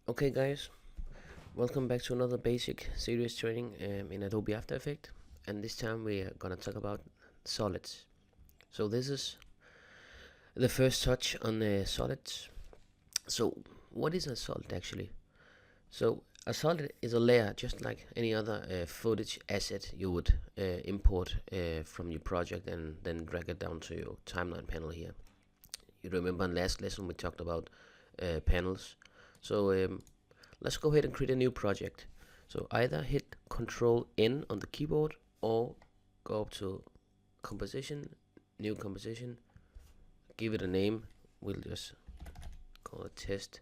Okay guys, welcome back to another basic series training in Adobe After Effects, and this time we are gonna talk about solids. So this is the first touch on solids. So what is a solid actually? So a solid is a layer just like any other footage asset you would import from your project and then drag it down to your timeline panel here. You remember in last lesson we talked about panels. So let's go ahead and create a new project. So either hit Control N on the keyboard or go up to Composition, New Composition, give it a name. We'll just call it Test.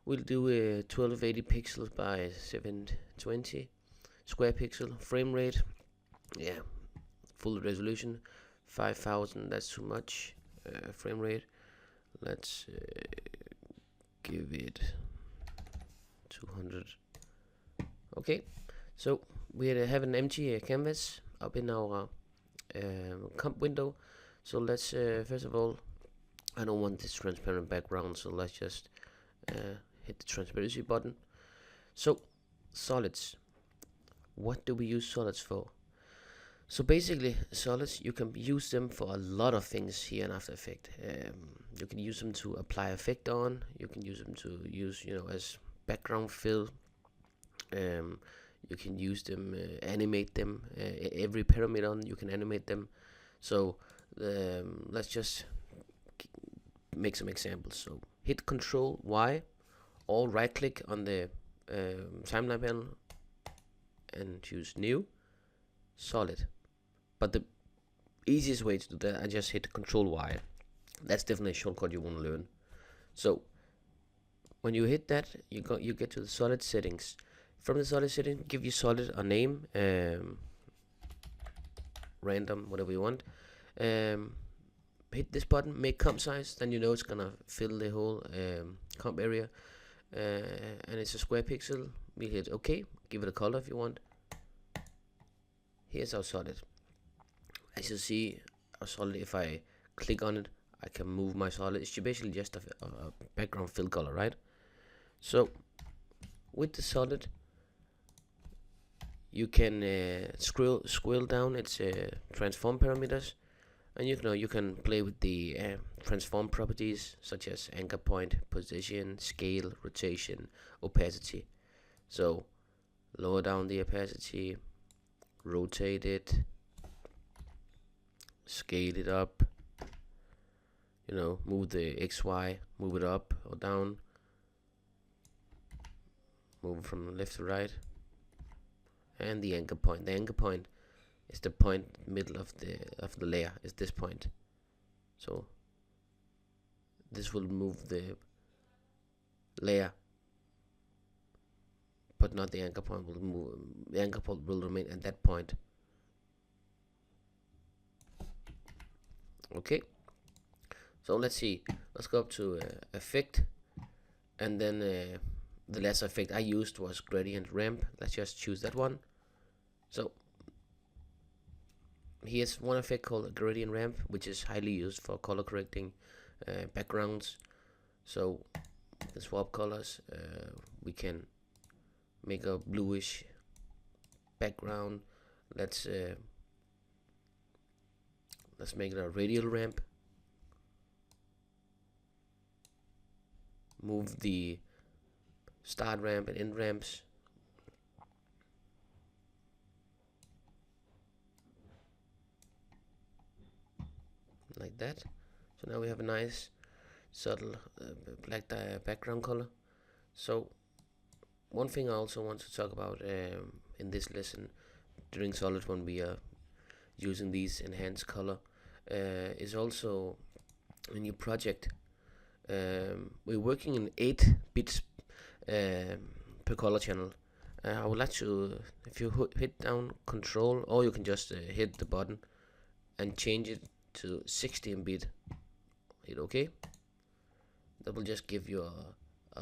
We'll do a 1280 pixels by 720 square pixel frame rate. Yeah, full resolution 5000. That's too much frame rate. Let's give it 200. Okay, so we have an empty canvas up in our comp window. So let's first of all, I don't want this transparent background, so let's just hit the transparency button. So solids, what do we use solids for? So basically solids, you can use them for a lot of things here in After Effects. You can use them to apply effect on, you can use them to use as background fill. You can use them, animate them, every parameter on you can animate them. So let's just make some examples. So hit Control Y or right click on the timeline panel and choose New Solid. But the easiest way to do that, I just hit Control Y. That's definitely a shortcut you want to learn. So when you hit that, you get to the solid settings. From the solid setting, give your solid a name, random, whatever you want. Hit this button, make comp size, then you know it's gonna fill the whole comp area, and it's a square pixel. We hit OK, give it a color if you want. Here's our solid. As you see, our solid, if I click on it, I can move my solid. It's basically just a background fill color, right? So with the solid, you can scroll down its transform parameters, and you can play with the transform properties such as anchor point, position, scale, rotation, opacity. So lower down the opacity, rotate it, scale it up, move the XY, move it up or down, move from left to right. And the anchor point. The anchor point is the point middle of the layer, is this point. So this will move the layer, but not the anchor point. Will move. The anchor point will remain at that point. Okay. So let's see. Let's go up to effect, and then the last effect I used was gradient ramp. Let's just choose that one. So here's one effect called a gradient ramp, which is highly used for color correcting backgrounds. So the swap colors, we can make a bluish background. Let's make it a radial ramp. Move the start ramp and end ramps. Like that. So now we have a nice subtle black background color. So one thing I also want to talk about in this lesson during solid when we are using these enhanced color is also in your project. We're working in 8 bits per color channel. I would like to, if you hit down Control, or you can just hit the button and change it to 16 bit. Hit OK. That will just give you a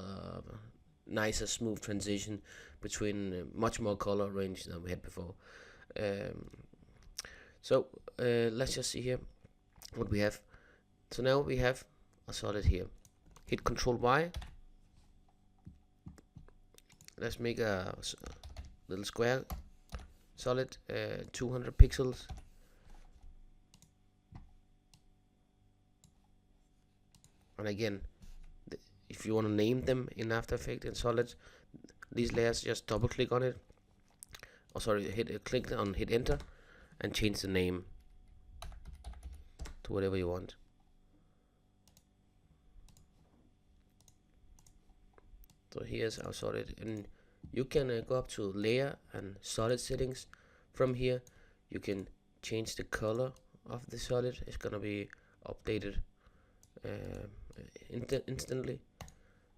nicer, smooth transition between much more color range than we had before. So let's just see here what we have. So now we have a solid here. Hit Control Y let's make a little square solid, 200 pixels. And again, if you want to name them in After Effects and SOLiD, these layers, just double click on it, or sorry, click on hit enter and change the name to whatever you want. So here's our SOLiD, and you can go up to layer and SOLiD settings. From here you can change the color of the SOLiD. It's gonna be updated instantly.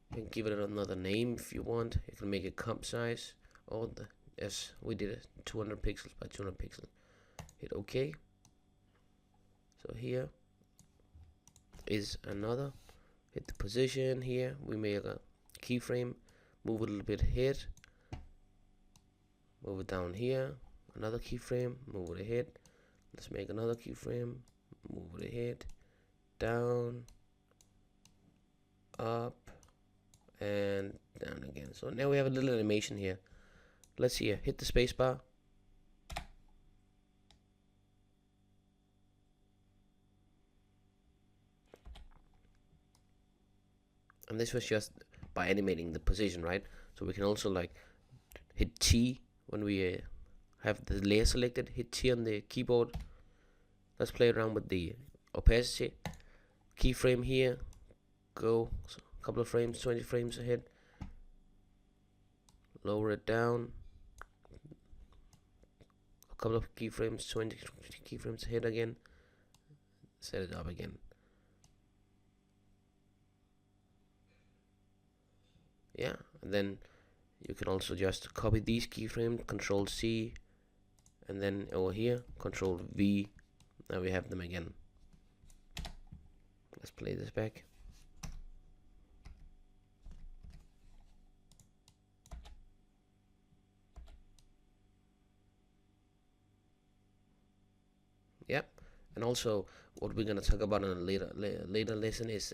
You can give it another name if you want. You can make a comp size, or as we did it, 200 pixels by 200 pixels. Hit OK. So here is another. Hit the position here. We make a keyframe, move it a little bit ahead, move it down here, another keyframe, move it ahead. Let's make another keyframe, move it ahead, down, up, and down again. So now we have a little animation here. Let's see here, hit the space bar. And this was just by animating the position, right? So we can also like hit T when we have the layer selected, hit T on the keyboard. Let's play around with the opacity. Keyframe here, go a couple of frames, 20 frames ahead. Lower it down. A couple of keyframes, 20 keyframes ahead again. Set it up again. Yeah, and then you can also just copy these keyframes, Control C, and then over here, Control V. Now we have them again. Let's play this back. Yep, and also what we're gonna talk about in a later lesson is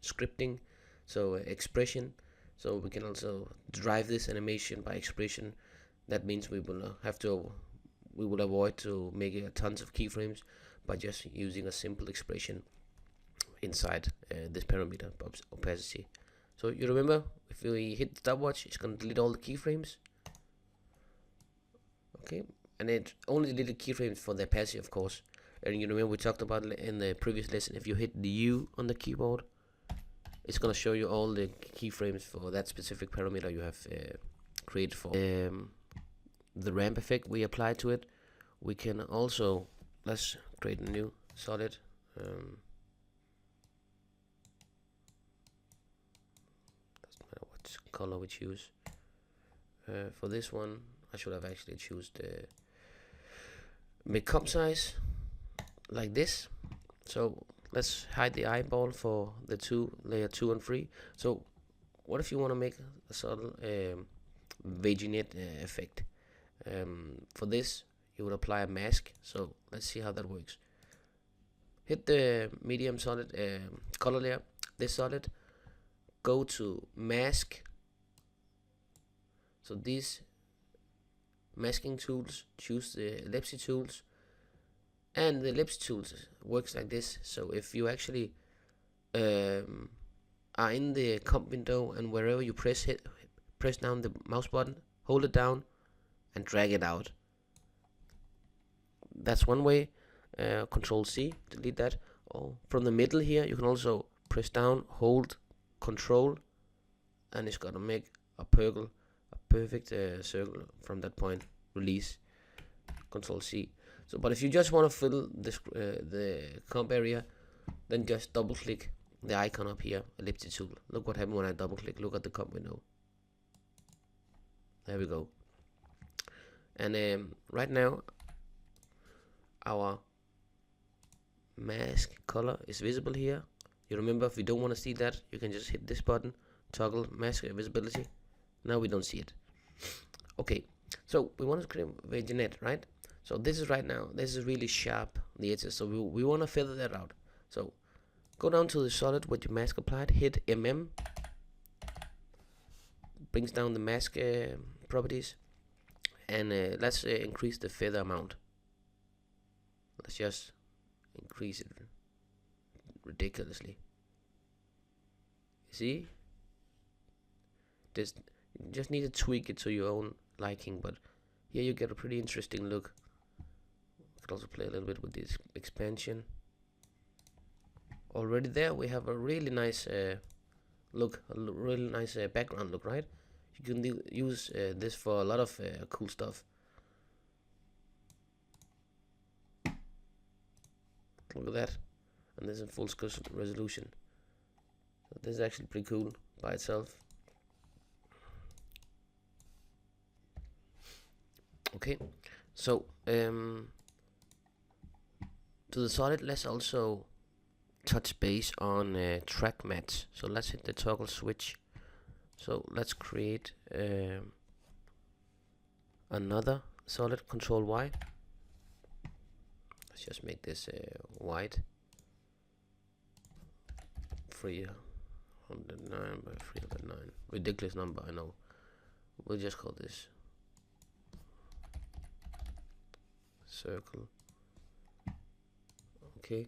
scripting, so expression. So we can also drive this animation by expression. That means we will avoid to make tons of keyframes by just using a simple expression inside this parameter opacity. So you remember, if we hit the stopwatch, it's gonna delete all the keyframes. Okay, and it only deleted keyframes for the opacity, of course. And you remember we talked about in the previous lesson, if you hit the U on the keyboard, it's gonna show you all the keyframes for that specific parameter you have created for. The ramp effect we apply to it. We can also, let's create a new SOLiD. Doesn't matter what color we choose. For this one, I should have actually choose the make comp size like this. So let's hide the eyeball for the layer 2 and 3. So what if you want to make a subtle vignette effect? For this you would apply a mask. So let's see how that works. Hit the medium SOLiD color layer, this SOLiD, go to mask. So these masking tools, choose the ellipse tools, and the ellipse tools works like this. So if you actually are in the comp window, and wherever you press down the mouse button, hold it down and drag it out. That's one way. Control C, delete that. Or from the middle here, you can also press down, hold Control, and it's gonna make a perfect circle from that point. Release, Control C. So, but if you just want to fill this the comp area, then just double click the icon up here, ellipse tool. Look what happened when I double click. Look at the comp window. There we go. And right now our mask color is visible here. You remember, if you don't want to see that, you can just hit this button, toggle mask visibility. Now we don't see it. Okay, so we want to create a vignette, right? So this is right now, this is really sharp, the edges, so we want to feather that out. So go down to the SOLiD with your mask applied, hit MM, brings down the mask properties. And let's increase the feather amount. Let's just increase it ridiculously. See? You just need to tweak it to your own liking, but here you get a pretty interesting look. You can also play a little bit with this expansion. Already there we have a really nice look, a really nice background look, right? You can use this for a lot of cool stuff. Look at that. And this is in full scale resolution. So this is actually pretty cool by itself. Okay, so to the solid, let's also touch base on track matte. So let's hit the toggle switch. So let's create another solid, Control Y. Let's just make this white. 309 by 309. Ridiculous number, I know. We'll just call this circle. Okay,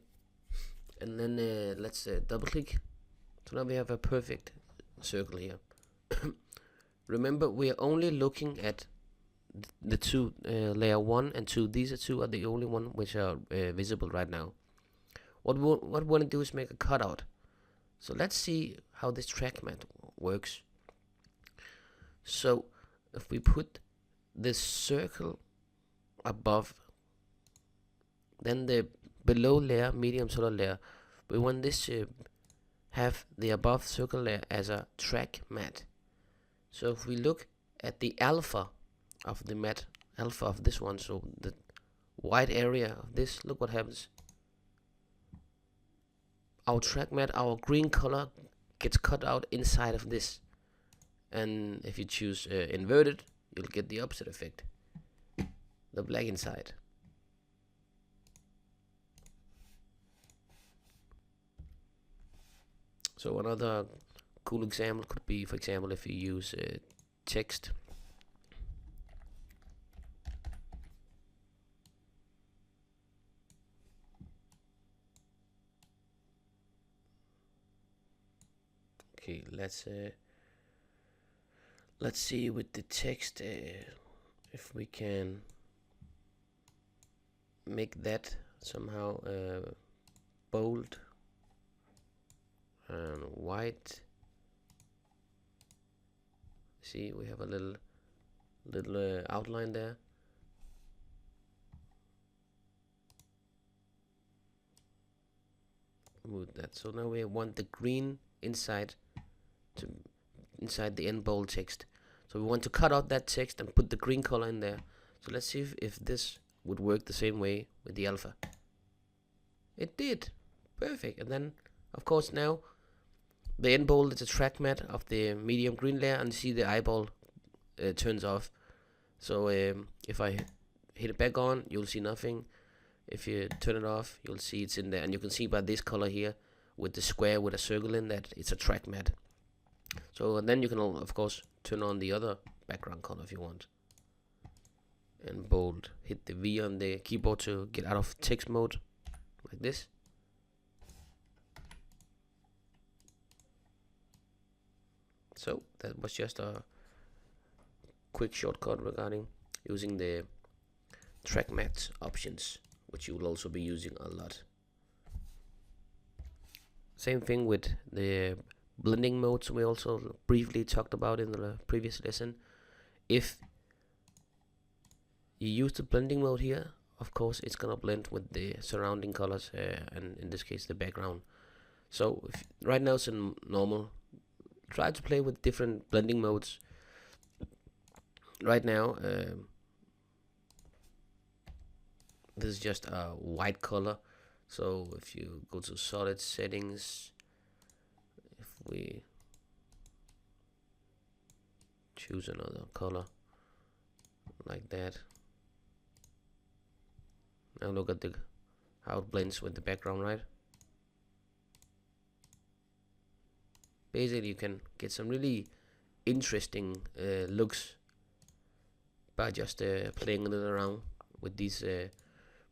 and then let's double click. So now we have a perfect circle here. Remember, we are only looking at the two, layer 1 and 2. These two are the only one which are visible right now. What we want to do is make a cutout. So let's see how this track matte works. So if we put this circle above, then the below layer, medium solid layer, we want this to have the above circle layer as a track matte. So if we look at the alpha of the matte, alpha of this one, so the white area of this, look what happens. Our track matte, our green color, gets cut out inside of this. And if you choose inverted, you'll get the opposite effect, the black inside. So another cool example could be, for example, if you use text. Okay, let's see with the text if we can make that somehow bold and white. See, we have a little outline there. Move that. So now we want the green inside the end bold text. So we want to cut out that text and put the green color in there. So let's see if this would work the same way with the alpha. It did. Perfect. And then, of course, now the end bold is a track matte of the medium green layer, and you see the eyeball turns off. So if I hit it back on, you'll see nothing. If you turn it off, you'll see it's in there, and you can see by this color here with the square with a circle in that it's a track matte. So and then you can of course turn on the other background color if you want. And bold, hit the V on the keyboard to get out of text mode, like this. So that was just a quick shortcut regarding using the track matte options, which you will also be using a lot. Same thing with the blending modes we also briefly talked about in the previous lesson. If you use the blending mode here, of course it's gonna blend with the surrounding colors and in this case the background. So if right now it's in normal, try to play with different blending modes. Right now this is just a white color. So if you go to solid settings, if we choose another color like that, now look at how it blends with the background, right? Basically you can get some really interesting looks by just playing a little around with these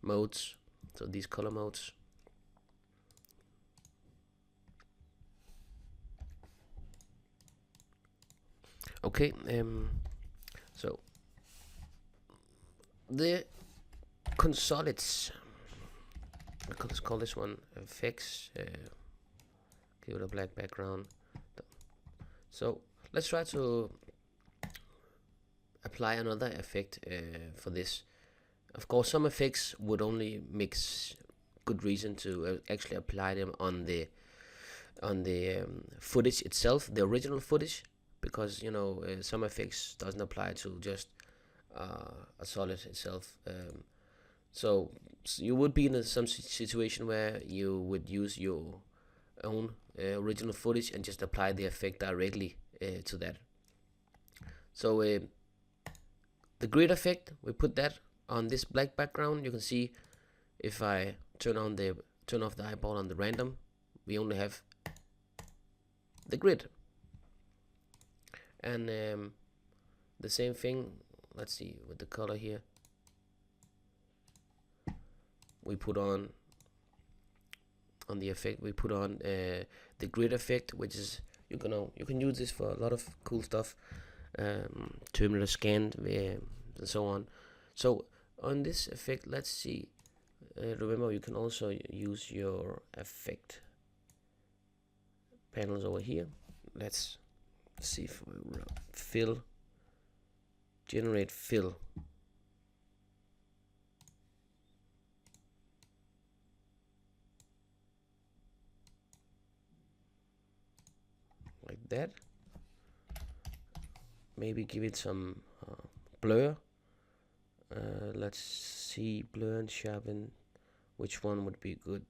modes, so these color modes. Okay, so the consolids, let's call this one effects, give it a black background. So let's try to apply another effect for this. Of course, some effects would only make good reason to actually apply them on the footage itself, the original footage, because you know some effects doesn't apply to just a solid itself. So you would be in some situation where you would use your own original footage and just apply the effect directly to that. So the grid effect, we put that on this black background. You can see if I turn off the eyeball on the random, we only have the grid. And the same thing, let's see, with the color here, we put on the effect, we put on the grid effect, which is, you can use this for a lot of cool stuff, terminal scan and so on. So on this effect, let's see, remember you can also use your effect panels over here. Let's see if we fill, generate fill. Like that. Maybe give it some blur. Let's see, blur and sharpen. Which one would be good?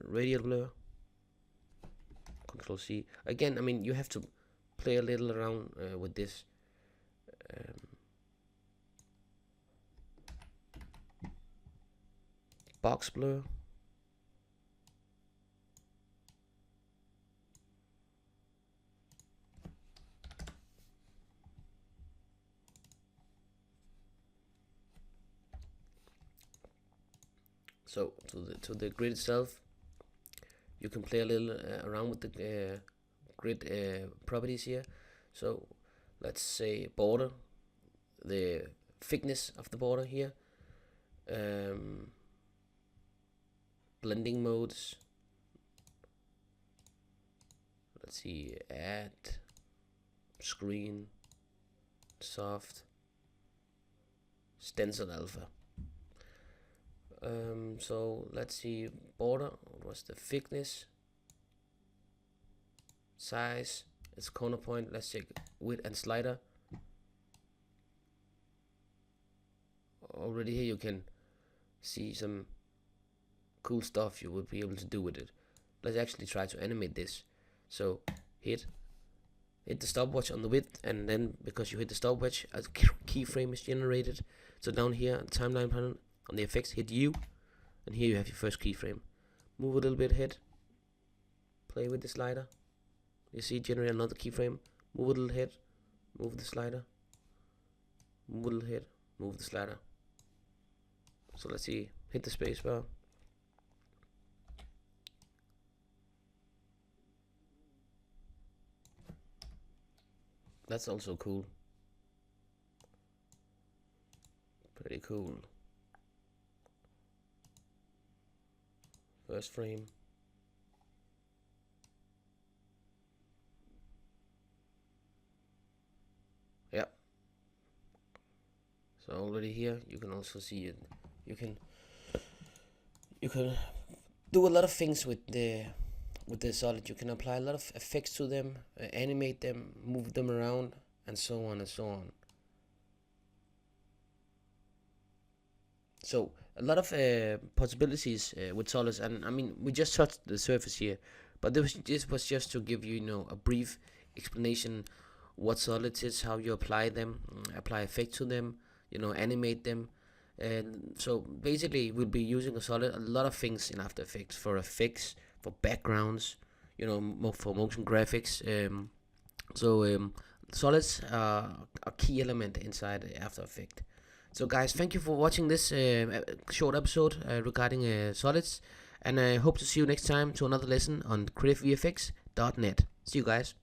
Radial blur. Control C. Again, I mean, you have to play a little around with this. Box blur. So to the grid itself, you can play a little around with the grid properties here. So let's say border, the thickness of the border here, blending modes. Let's see, add, screen, soft, stencil alpha. So let's see, border, what was the thickness, size, its corner point. Let's check width and slider. Already here you can see some cool stuff you would be able to do with it. Let's actually try to animate this. So hit the stopwatch on the width, and then because you hit the stopwatch, a keyframe is generated. So down here, timeline panel, on the effects, hit U, and here you have your first keyframe. Move a little bit ahead, play with the slider. You see, generate another keyframe. Move a little ahead, move the slider. Move a little ahead, move the slider. So let's see, hit the space bar. That's also cool. Pretty cool. First frame. Yep. So already here you can also see it. You can do a lot of things with the SOLiD. You can apply a lot of effects to them, animate them, move them around, and so on and so on. So a lot of possibilities with SOLiD, and I mean, we just touched the surface here, but this was just to give you, a brief explanation what SOLiD is, how you apply them, apply effect to them, animate them. And so basically we'll be using a lot of things in After Effects, for backgrounds, for motion graphics. So solids are a key element inside After Effects. So guys, thank you for watching this short episode regarding solids, and I hope to see you next time to another lesson on creativevfx.net. See you guys.